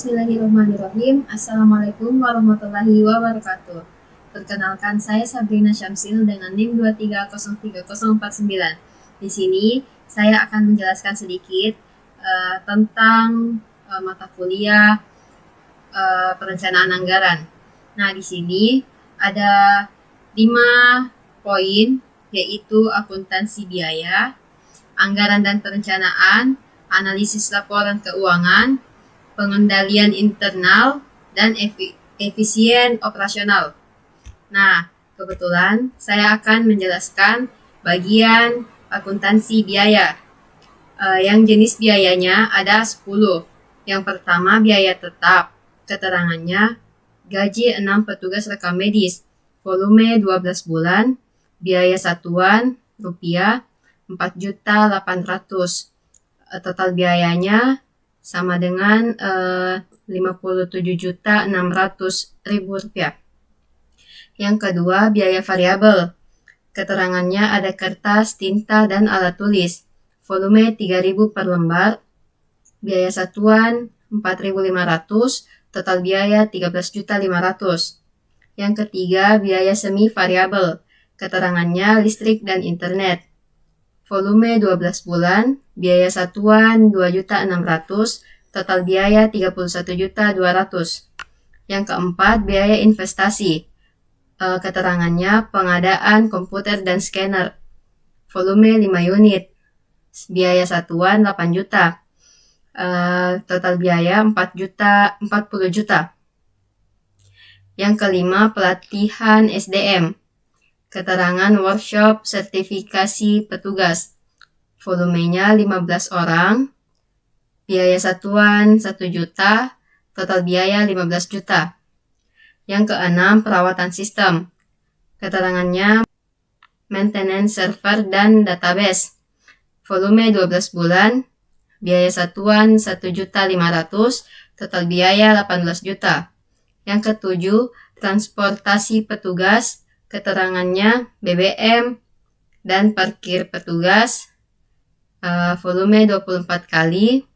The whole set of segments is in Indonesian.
Bismillahirrahmanirrahim. Assalamualaikum warahmatullahi wabarakatuh. Perkenalkan, saya Sabrina Syamsil dengan NIM 2303049. Di sini saya akan menjelaskan sedikit tentang mata kuliah perencanaan anggaran. Nah, di sini ada 5 poin, yaitu akuntansi biaya, anggaran dan perencanaan, analisis laporan keuangan, pengendalian internal, dan efisien operasional. Nah, kebetulan saya akan menjelaskan bagian akuntansi biaya. Yang jenis biayanya ada 10. Yang pertama, biaya tetap. Keterangannya, gaji 6 petugas rekam medis, volume 12 bulan, biaya satuan rupiah 4.800.000. Total biayanya sama dengan 57.600.000 rupiah. Yang kedua, biaya variabel. Keterangannya ada kertas, tinta, dan alat tulis. Volume 3.000 per lembar. Biaya satuan 4.500. Total biaya 13.500.000. Yang ketiga, biaya semi variabel. Keterangannya listrik dan internet. Volume 12 bulan, biaya satuan 2.600.000, total biaya 31.200.000. Yang keempat, biaya investasi. Keterangannya pengadaan komputer dan scanner. Volume 5 unit. Biaya satuan 8 juta. Total biaya 40 juta. Yang kelima, pelatihan SDM. Keterangan workshop sertifikasi petugas. Volumenya 15 orang. Biaya satuan 1 juta. Total biaya 15 juta. Yang keenam, perawatan sistem. Keterangannya maintenance server dan database. Volume 12 bulan. Biaya satuan 1.500.000. Total biaya 18 juta. Yang ketujuh, transportasi petugas. Keterangannya BBM dan parkir petugas. Volume 24 kali.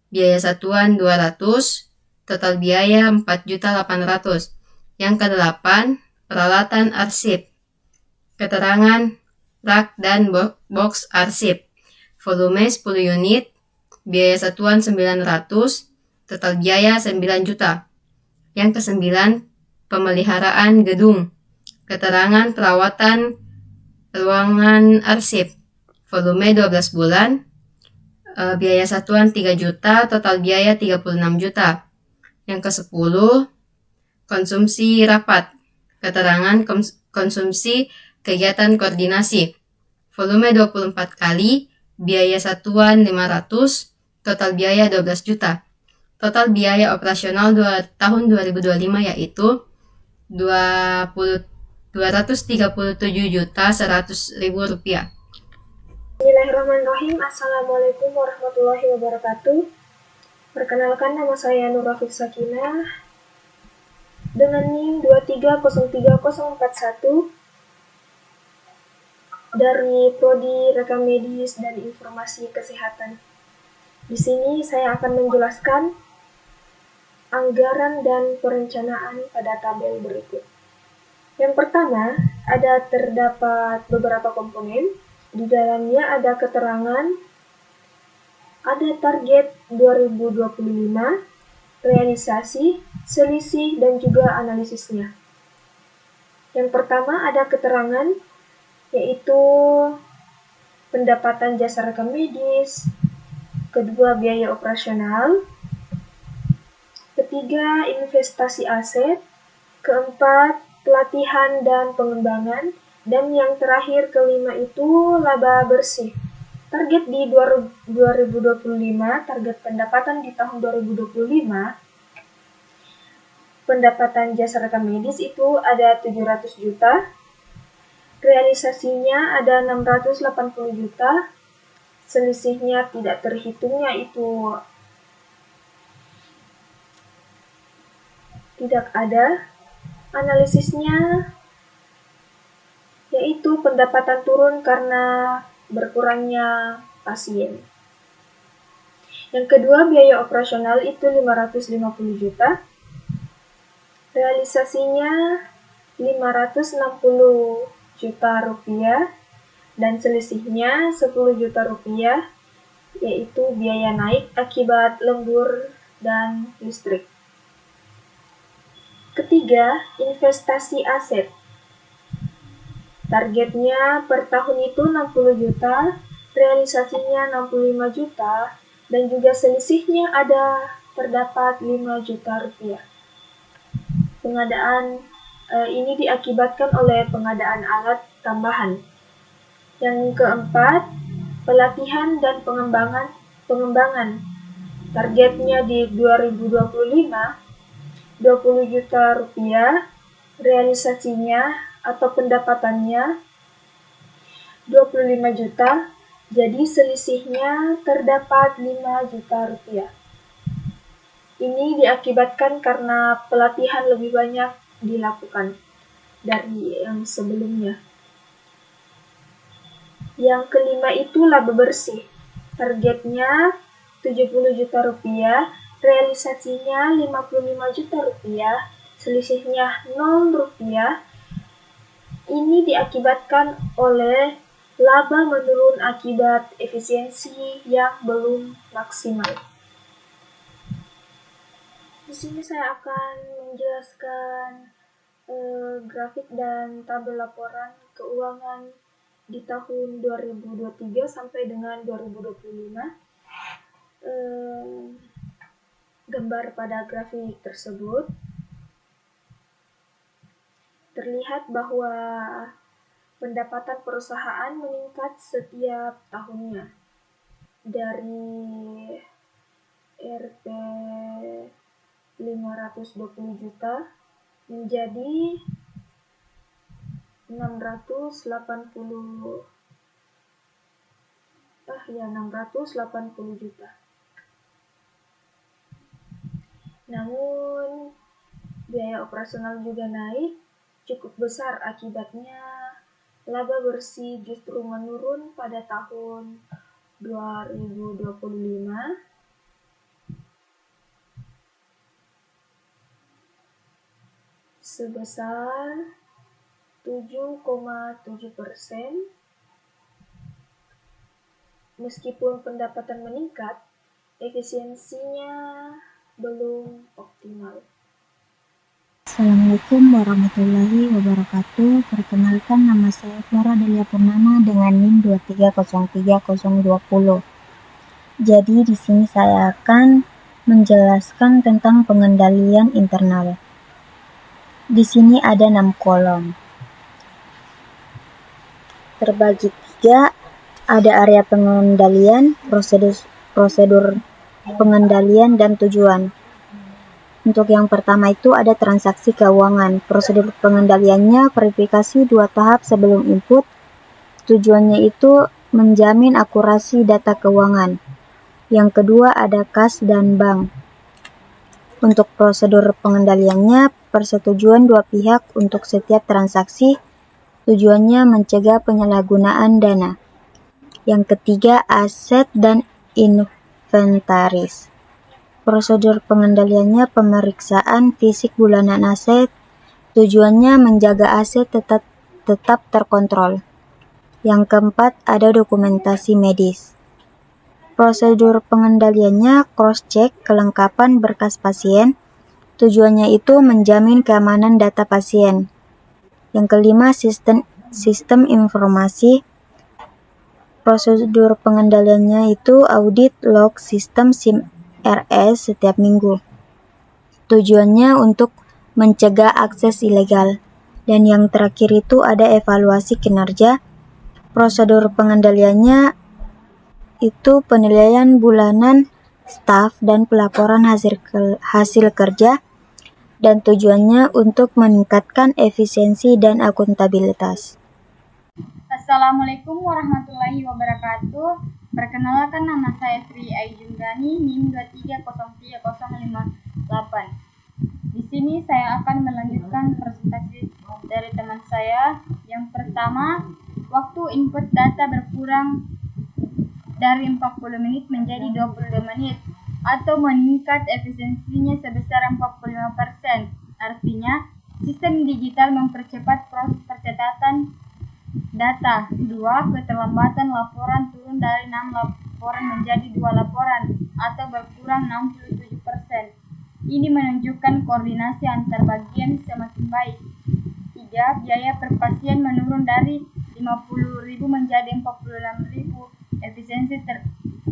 Biaya satuan 200. Total biaya 4.800.000. Yang kedelapan, peralatan arsip. Keterangan rak dan box arsip. Volume 10 unit. Biaya satuan 900. Total biaya 9 juta. Yang kesembilan, pemeliharaan gedung. Keterangan perawatan ruangan arsip. Volume 12 bulan. Biaya satuan 3 juta. Total biaya 36 juta. Yang ke-10, konsumsi rapat. Keterangan konsumsi kegiatan koordinasi. Volume 24 kali. Biaya satuan 500. Total biaya 12 juta. Total biaya operasional tahun 2025 yaitu 237.100.000 rupiah. Bismillahirrahmanirrahim. Assalamualaikum warahmatullahi wabarakatuh. Perkenalkan, nama saya Nurafik Sakinah dengan NIM 2303041 dari Prodi Rekam Medis dan Informasi Kesehatan. Di sini saya akan menjelaskan anggaran dan perencanaan pada tabel berikut. Yang pertama, terdapat beberapa komponen. Di dalamnya ada keterangan, ada target 2025, realisasi, selisih, dan juga analisisnya. Yang pertama ada keterangan, yaitu pendapatan jasa rekam medis, kedua biaya operasional, ketiga investasi aset, keempat pelatihan dan pengembangan, dan yang terakhir kelima itu laba bersih. Target di 2025, target pendapatan di tahun 2025, pendapatan jasa rekam medis itu ada 700 juta, realisasinya ada 680 juta, selisihnya tidak terhitungnya itu tidak ada, analisisnya yaitu pendapatan turun karena berkurangnya pasien. Yang kedua, biaya operasional itu 550 juta. Realisasinya 560 juta rupiah dan selisihnya 10 juta rupiah, yaitu biaya naik akibat lembur dan listrik. Ketiga, investasi aset. Targetnya per tahun itu 60 juta, realisasinya 65 juta, dan juga selisihnya terdapat 5 juta rupiah. Pengadaan ini diakibatkan oleh pengadaan alat tambahan. Yang keempat, pelatihan dan pengembangan. Targetnya di 2025, 20 juta rupiah, realisasinya atau pendapatannya 25 juta, jadi selisihnya terdapat 5 juta rupiah. Ini diakibatkan karena pelatihan lebih banyak dilakukan dari yang sebelumnya. Yang kelima itu laba bersih. Targetnya 70 juta rupiah, realisasinya 55 juta rupiah, selisihnya 0 rupiah. Ini diakibatkan oleh laba menurun akibat efisiensi yang belum maksimal. Di sini saya akan menjelaskan grafik dan tabel laporan keuangan di tahun 2023 sampai dengan 2025. Gambar pada grafik tersebut terlihat bahwa pendapatan perusahaan meningkat setiap tahunnya dari Rp 520 juta menjadi 680 juta. Namun biaya operasional juga naik cukup besar, akibatnya laba bersih justru menurun pada tahun 2025 sebesar 7,7%. Meskipun pendapatan meningkat, efisiensinya belum optimal. Assalamualaikum warahmatullahi wabarakatuh. Perkenalkan, nama saya Clara Delia Purnama dengan NIM 2303020. Jadi di sini saya akan menjelaskan tentang pengendalian internal. Di sini ada 6 kolom. Terbagi 3, ada area pengendalian, prosedur pengendalian, dan tujuan. Untuk yang pertama itu ada transaksi keuangan. Prosedur pengendaliannya verifikasi 2 tahap sebelum input. Tujuannya itu menjamin akurasi data keuangan. Yang kedua ada kas dan bank. Untuk prosedur pengendaliannya persetujuan 2 pihak untuk setiap transaksi. Tujuannya mencegah penyalahgunaan dana. Yang ketiga aset dan inventaris. Prosedur pengendaliannya pemeriksaan fisik bulanan aset. Tujuannya menjaga aset tetap terkontrol. Yang keempat ada dokumentasi medis. Prosedur pengendaliannya cross-check kelengkapan berkas pasien. Tujuannya itu menjamin keamanan data pasien. Yang kelima sistem informasi. Prosedur pengendaliannya itu audit log sistem SIM-RS setiap minggu. Tujuannya untuk mencegah akses ilegal. Dan yang terakhir itu ada evaluasi kinerja. Prosedur pengendaliannya itu penilaian bulanan staf dan pelaporan hasil kerja, dan tujuannya untuk meningkatkan efisiensi dan akuntabilitas. Assalamualaikum warahmatullahi wabarakatuh. Perkenalkan, nama saya Sri Aijunggani, NIM 2303058. Di sini saya akan melanjutkan presentasi dari teman saya. Yang pertama, waktu input data berkurang dari 40 menit menjadi 22 menit. atau meningkat efisiensinya sebesar 45%. Artinya, sistem digital mempercepat proses percatatan data. 2. Keterlambatan laporan turun dari 6 laporan menjadi 2 laporan atau berkurang 67%. Ini menunjukkan koordinasi antar bagian semakin baik. 3. Biaya per pasien menurun dari 50.000 menjadi 46.000, efisiensi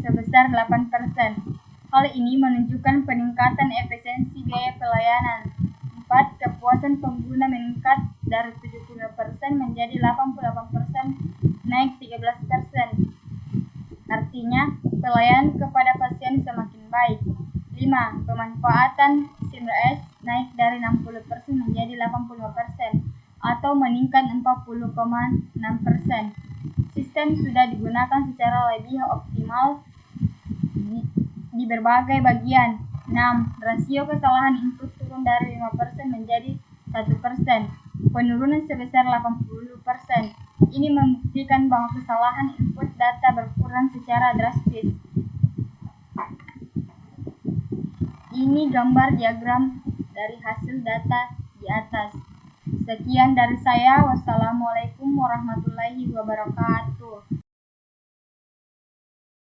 sebesar 8%. Hal ini menunjukkan peningkatan efisiensi biaya pelayanan. 4. Kepuasan pengguna meningkat dari 75% menjadi 88%, naik 13%. Artinya, pelayanan kepada pasien semakin baik. 5. Pemanfaatan SIMRS naik dari 60% menjadi 85% atau meningkat 40,6%. Sistem sudah digunakan secara lebih optimal di berbagai bagian. 6. Rasio kesalahan input turun dari 5% menjadi 1%, penurunan sebesar 80%. Ini membuktikan bahwa kesalahan input data berkurang secara drastis. Ini gambar diagram dari hasil data di atas. Sekian dari saya. Wassalamualaikum warahmatullahi wabarakatuh.